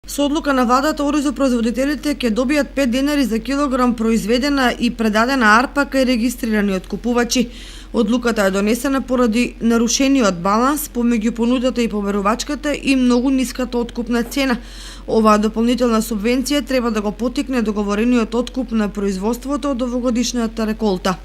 Со одлука на владата, оризопроизводителите ќе добијат 5 денари за килограм произведена и предадена арпа кај регистрирани откупувачи. Одлуката е донесена поради нарушениот баланс помеѓу понудата и поверувачката и многу ниската откупна цена. Оваа дополнителна субвенција треба да го поттикне договорениот откуп на производството од овогодишната реколта.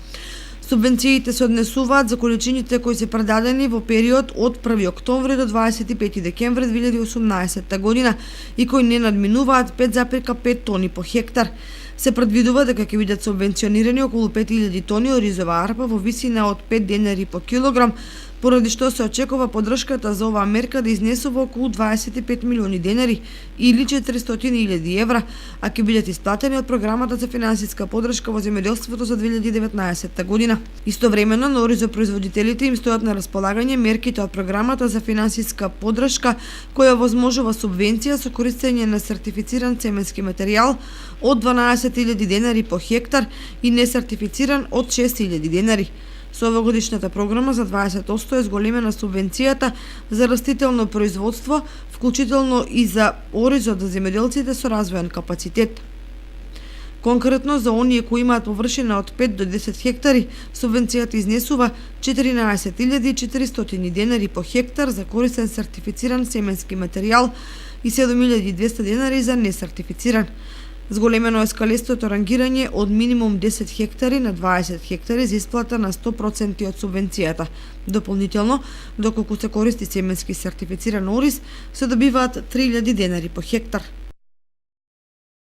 Субвенциите се однесуваат за количините кои се предадени во период од 1 октомври до 25 декември 2018 година и кои не надминуваат 5,5 тони по хектар. Се предвидува дека ќе бидат субвенционирани околу 5000 тони оризова арпа во висина од 5 денари по килограм, поради што се очекува поддршката за оваа мерка да изнесува околу 25 милиони денари или 400.000 евра, а ќе бидат исплатени од програмата за финансиска поддршка во земјоделството за 2019 година. Истовремено на оризопроизводителите им стојат на располагање мерките од програмата за финансиска поддршка која возможува субвенција со користење на сертифициран семенски материјал од 12.000 денари по хектар и несертифициран од 6.000 денари. Со овогодишната програма за 20% е зголемена субвенцијата за растително производство, вклучително и за оризот за земјоделците со развоен капацитет. Конкретно за оние кои имаат површина од 5 до 10 хектари, субвенцијата изнесува 14.400 денари по хектар за користен сертифициран семенски материјал и 7.200 денари за несертифициран. Зголемено е скалестото рангирање од минимум 10 хектари на 20 хектари за исплата на 100% од субвенцијата. Дополнително, доколку се користи семенски сертифициран ориз, се добиваат 3.000 денари по хектар.